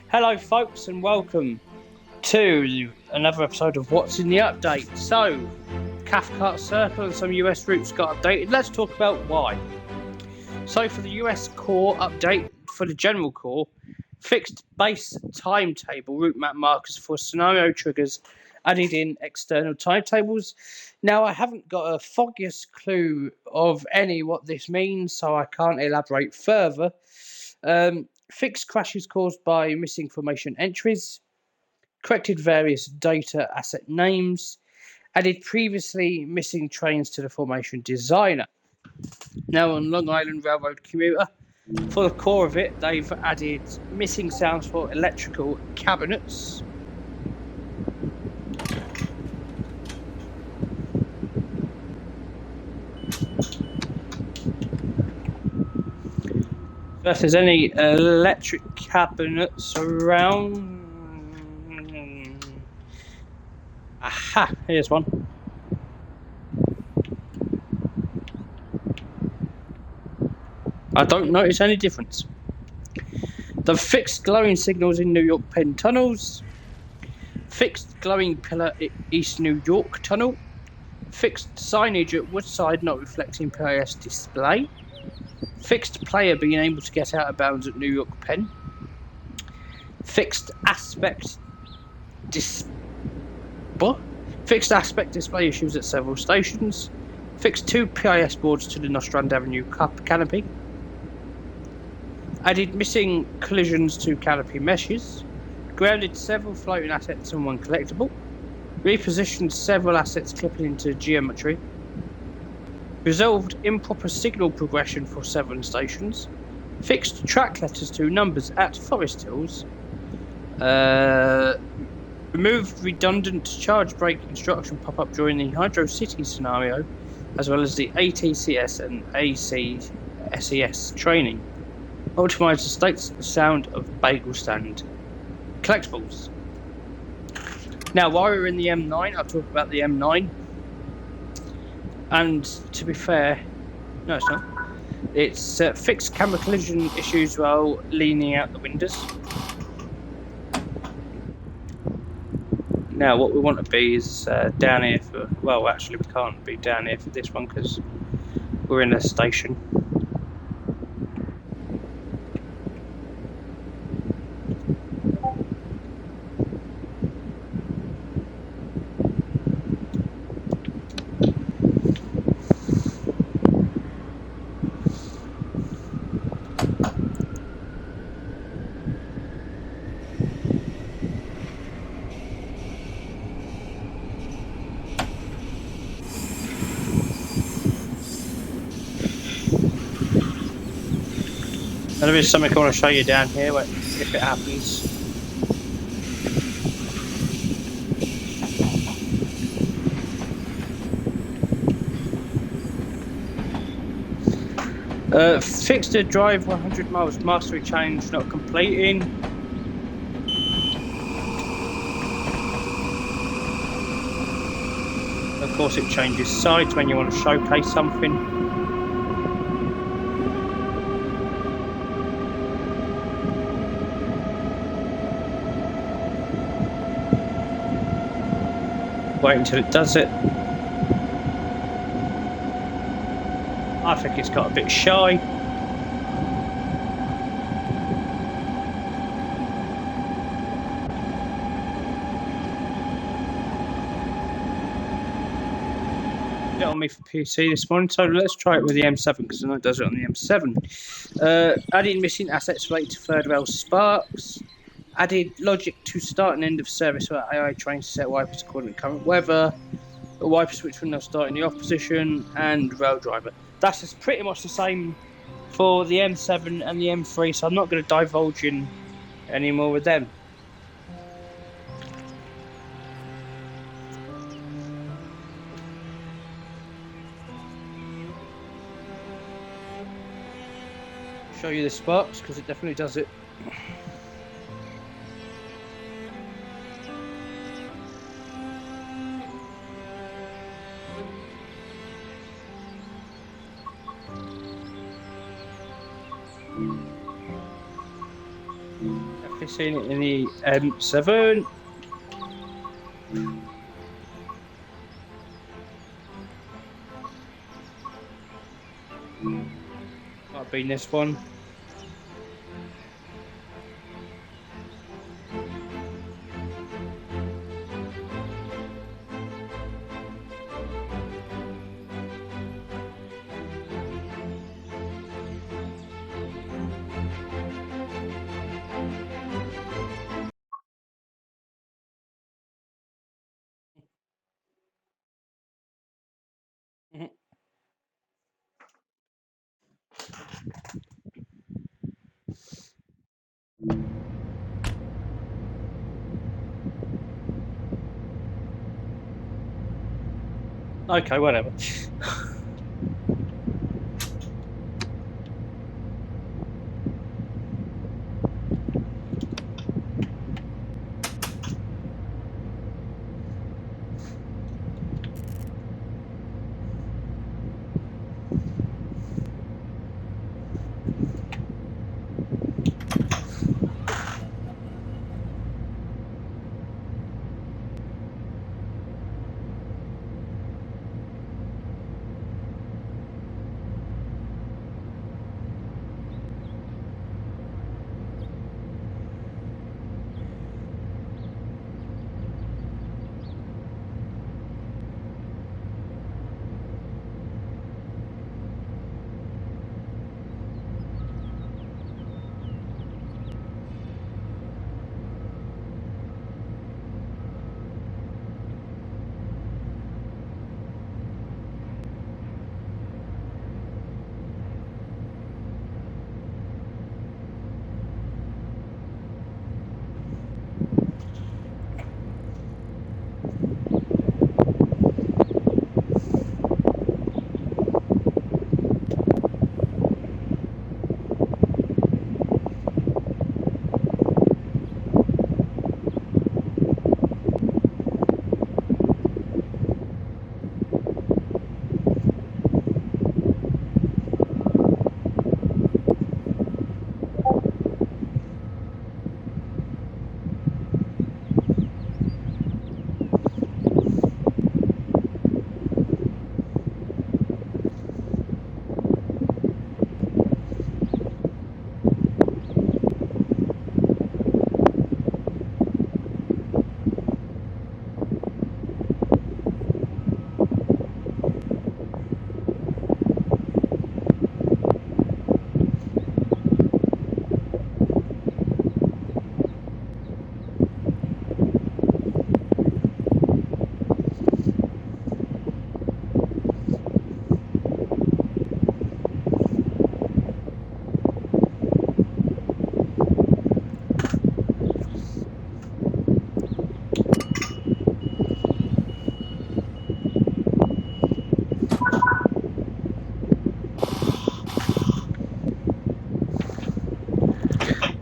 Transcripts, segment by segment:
Hello folks and welcome to another episode of What's in the Update. So, Cathcart Circle and some US routes got updated. Let's talk about why. So for the US core update, for the general core, fixed base timetable route map markers for scenario triggers added in external timetables. Now I haven't got a foggiest clue of what this means, so I can't elaborate further. Fixed crashes caused by missing formation entries, corrected various data asset names, added previously missing trains to the formation designer. Now on Long Island Railroad commuter, for the core of it, they've added missing sounds for electrical cabinets. If there's any electric cabinets around... Aha, here's one. I don't notice any difference. The fixed glowing signals in New York Penn tunnels. Fixed glowing pillar at East New York tunnel. Fixed signage at Woodside not reflecting PIS display. Fixed player being able to get out of bounds at New York Penn. Fixed aspect display issues at several stations. Fixed 2 PIS boards to the Nostrand Avenue canopy. Added missing collisions to canopy meshes. Grounded several floating assets and one collectible. Repositioned several assets clipping into geometry. Resolved improper signal progression for 7 stations. Fixed track letters to numbers at Forest Hills. Removed redundant charge brake instruction pop-up during the Hydro City scenario, as well as the ATCS and ACSES training. Optimised the state's sound of bagel stand. Collectibles. Now, while we're in the M9, I'll talk about the M9. And to be fair, no, it's not. It's fixed camera collision issues while leaning out the windows. Now, what we want to be is down here for... Well, actually, we can't be down here for this one because we're in a station. There is something I want to show you down here if it happens. Fixed a drive 100 miles mastery change not completing. Of course it changes sides when you want to showcase something. Wait until it does it. I think it's got a bit shy. Bit on me for PC this morning, so let's try it with the M7 because I know it does it on the M7. Adding missing assets related to third rail sparks. Added logic to start and end of service where AI trains to set wipers according to current weather. A wiper switch when they'll start in the off position, and rail driver. That's just pretty much the same for the M7 and the M3, so I'm not going to divulge in any more with them. Show you the sparks because it definitely does it. Definitely seen it in the M7. Might have been this one. Okay, whatever.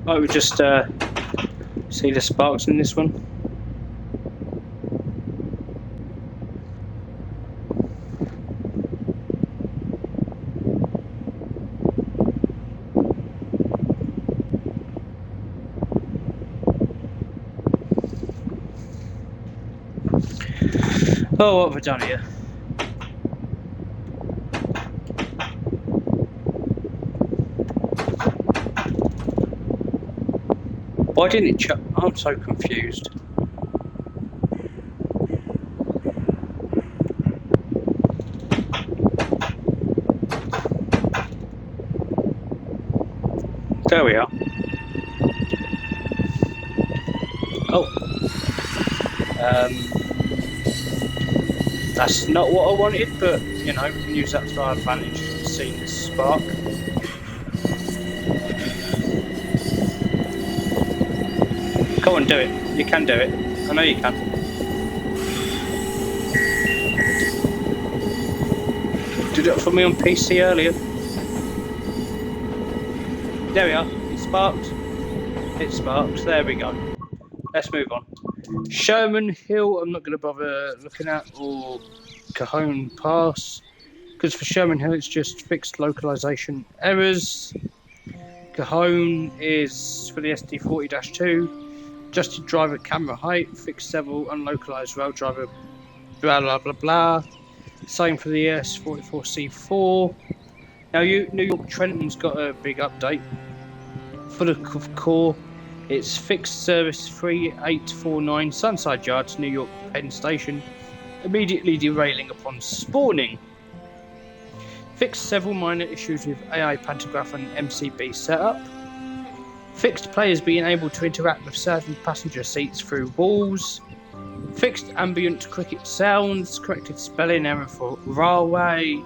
I would just see the sparks in this one. Oh, what have I done here? Why didn't it chuck? I'm so confused. There we are. Oh. That's not what I wanted, but, you know, we can use that to our advantage. Seeing this spark. Go on, do it. You can do it. I know you can. Did it for me on PC earlier. There we are. It sparked. It sparked. There we go. Let's move on. Sherman Hill, I'm not going to bother looking at, or Cajon Pass, because for Sherman Hill it's just fixed localization errors. Cajon is for the SD40-2, adjusted driver camera height, fixed several unlocalized rail driver, blah blah blah blah. Same for the S44C4. Now, New York Trenton's got a big update. For the core, it's fixed service 3849 Sunside Yards, New York Penn Station, immediately derailing upon spawning. Fixed several minor issues with AI pantograph and MCB setup. Fixed players being able to interact with certain passenger seats through walls. Fixed ambient cricket sounds, corrected spelling error for railway.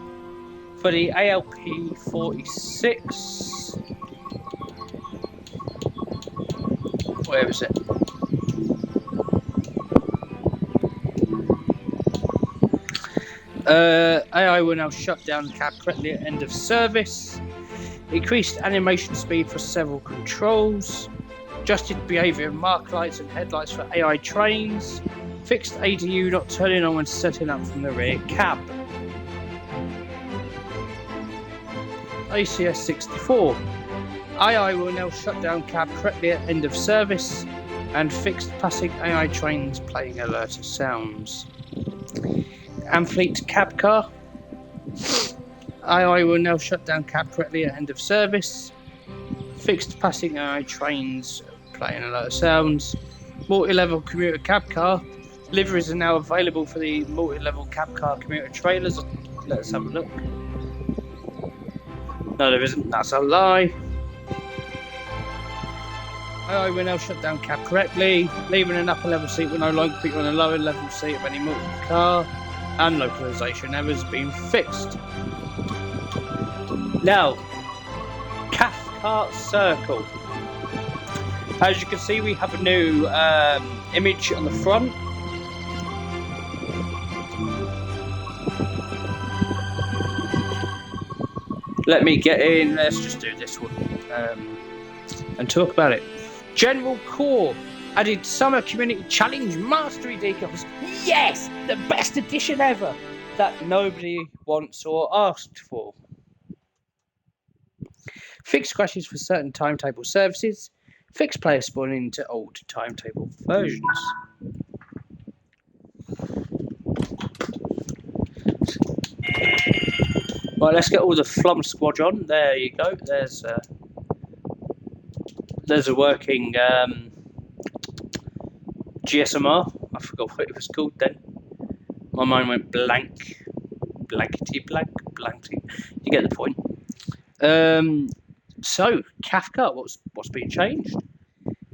For the ALP 46, where is it? AI will now shut down cab correctly at end of service. Increased animation speed for several controls. Adjusted behaviour of mark lights and headlights for AI trains. Fixed ADU not turning on when setting up from the rear cab. ACS 64. AI will now shut down cab correctly at end of service, and fixed passing AI trains playing alerter sounds. Amfleet cab car. AI will now shut down cab correctly at end of service. Fixed passing AI trains playing alerter sounds. Multi-level commuter cab car. Liveries are now available for the multi-level cab car commuter trailers. Let's have a look. No, there isn't. That's a lie. AI will now shut down cab correctly. Leaving an upper level seat will no longer put you on a lower level seat of any multi-car. And localization errors being fixed. Now, Cathcart Circle. As you can see, we have a new image on the front. Let me get in. Let's just do this one and talk about it. General Core added Summer Community Challenge Mastery decals. Yes, the best edition ever that nobody wants or asked for. Fixed crashes for certain timetable services. Fixed player spawning into old timetable versions. Right, let's get all the Flum Squad on. There you go. There's a working GSMR. I forgot what it was called then. My mind went blank. Blankety. You get the point. So, Cathcart, what's been changed?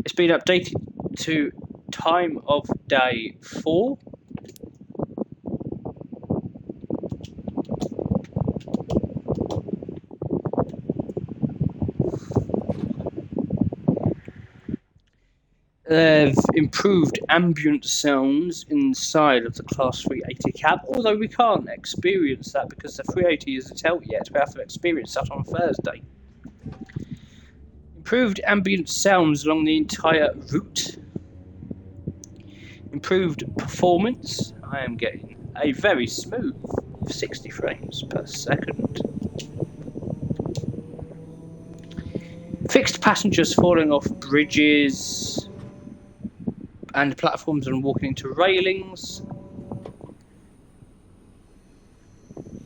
It's been updated to time of day 4. They've improved ambient sounds inside of the Class 380 cab, although we can't experience that because the 380 isn't out yet. We have to experience that on Thursday. Improved ambient sounds along the entire route. Improved performance. I am getting a very smooth 60 frames per second. Fixed passengers falling off bridges and platforms and walking into railings.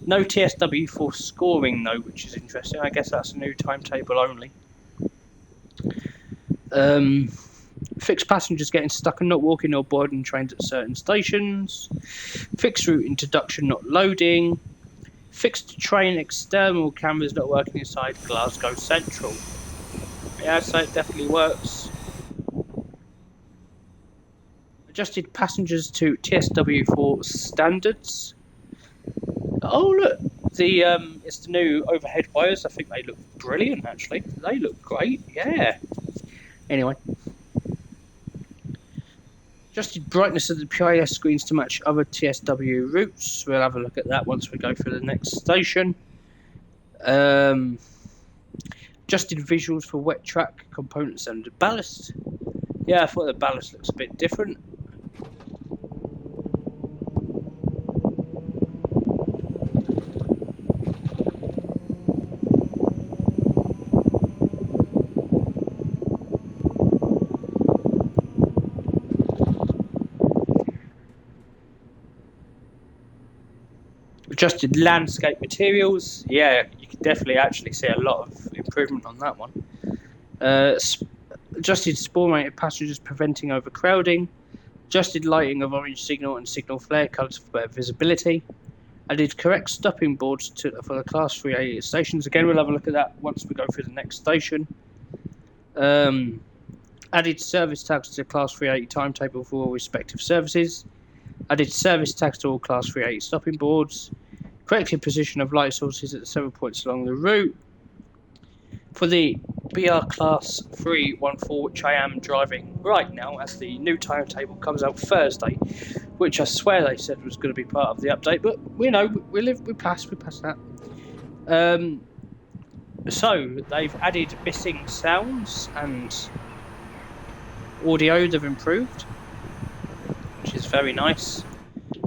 No TSW for scoring though, which is interesting. I guess that's a new timetable only. Fixed passengers getting stuck and not walking or boarding trains at certain stations. Fixed route introduction not loading. Fixed train external cameras not working inside Glasgow Central. Yeah, so it definitely works. Adjusted passengers to TSW4 standards. Oh look, it's the new overhead wires. I think they look brilliant. Actually, they look great. Yeah. Anyway, adjusted brightness of the PIS screens to match other TSW routes. We'll have a look at that once we go through the next station. Adjusted visuals for wet track components and ballast. Yeah, I thought the ballast looks a bit different. Adjusted landscape materials. Yeah, you can definitely actually see a lot of improvement on that one. Adjusted spore-mounted passengers preventing overcrowding. Adjusted lighting of orange signal and signal flare colours for better visibility. Added correct stopping boards for the Class 3A stations. Again, we'll have a look at that once we go through the next station. Added service tags to the Class 380 timetable for all respective services. Added service tags to all Class 380 stopping boards. Corrected position of light sources at the several points along the route. For the BR Class 314, which I am driving right now, as the new timetable comes out Thursday, which I swear they said was going to be part of the update, but we know, we pass that. So they've added missing sounds and audio. They've improved, which is very nice.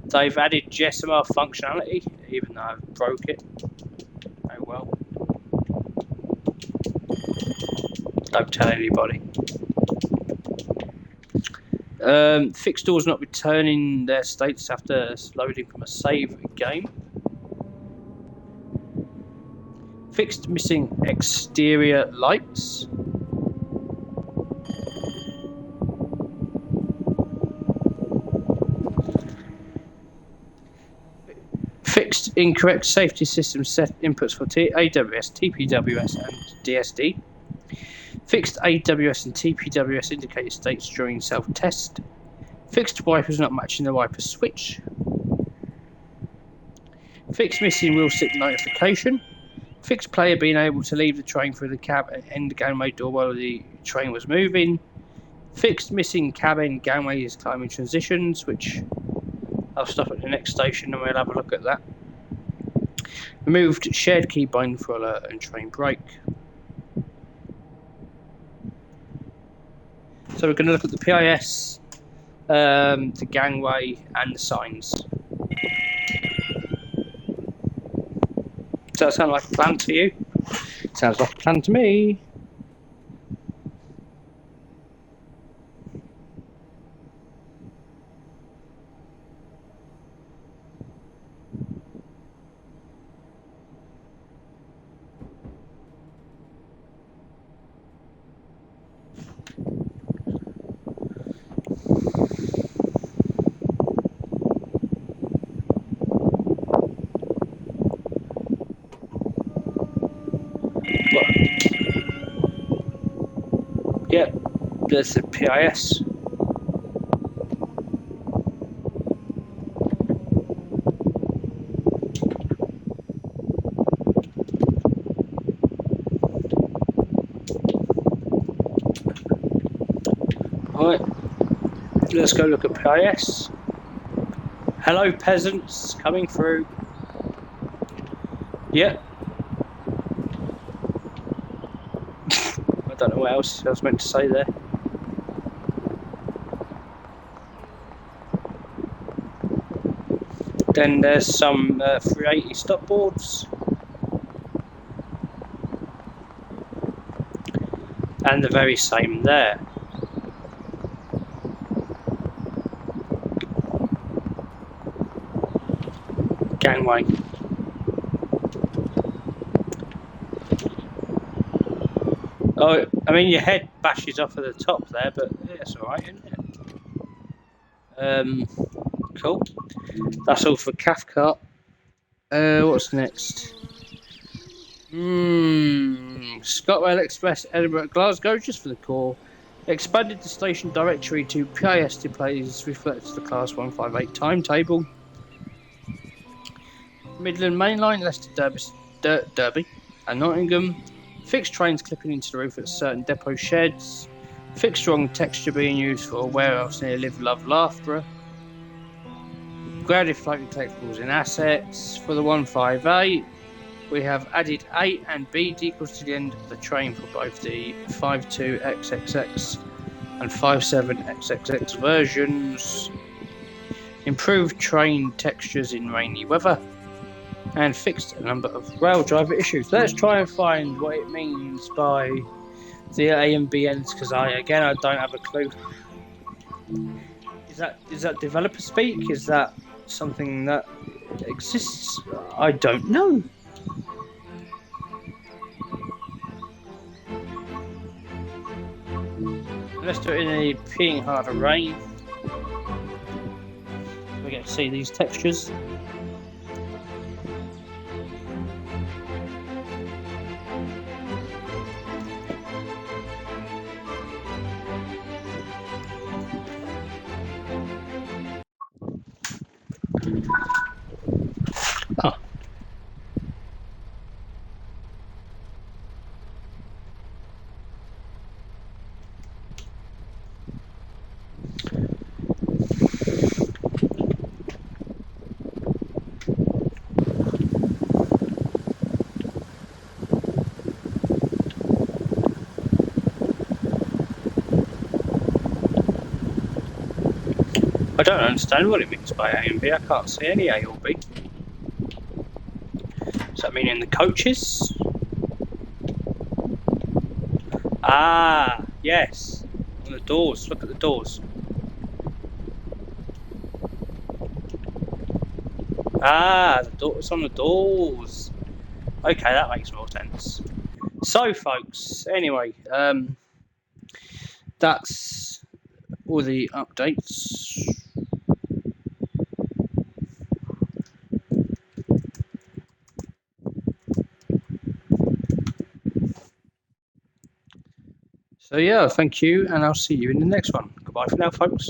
They've added GSMR functionality, even though I've broke it. Oh well. Don't tell anybody. Fixed doors not returning their states after loading from a save game. Fixed missing exterior lights. Fixed incorrect safety system set inputs for AWS, TPWS and DSD. Fixed AWS and TPWS indicator states during self-test. Fixed wipers not matching the wiper switch. Fixed missing wheel stick notification. Fixed player being able to leave the train through the cab and end the gangway door while the train was moving. Fixed missing cabin gangways climbing transitions, which I'll stop at the next station and we'll have a look at that. Removed shared key bind for alert and train brake. So we're going to look at the PIS, the gangway and the signs. Does that sound like a plan to you? Sounds like a plan to me. Yep, there's the PIS. Alright, let's go look at PIS. Hello peasants, coming through. Yep. I don't know what else I was meant to say there. Then there's some 380 stop boards. And the very same there. Gangway. Oh, I mean your head bashes off at the top there, but yeah, That's alright, isn't it? Cool. That's all for Cathcart. What's next? ScotRail Express Edinburgh Glasgow, just for the core. Expanded the station directory to PIS displays reflects the Class 158 timetable. Midland Main Line, Leicester Derby and Nottingham. Fixed trains clipping into the roof at certain depot sheds. Fixed strong texture being used for a warehouse near Live, Love, Loughborough. Grounded floating collectibles in assets for the 158. We have added A and B decals to the end of the train for both the 52XXX and 57XXX versions. Improved train textures in rainy weather. And fixed a number of rail driver issues. Let's try and find what it means by the A and B ends, because I don't have a clue. Is that developer speak? Is that something that exists? I don't know. Let's do it in a peeing harder rain. We get to see these textures. Oh. I don't understand what it means by A and B. I can't see any A or B. Does that mean in the coaches? Ah, yes. On the doors. Look at the doors. Ah, the door. It's on the doors. Okay, that makes more sense. So, folks. Anyway, that's all the updates. So yeah, thank you, and I'll see you in the next one. Goodbye for now, folks.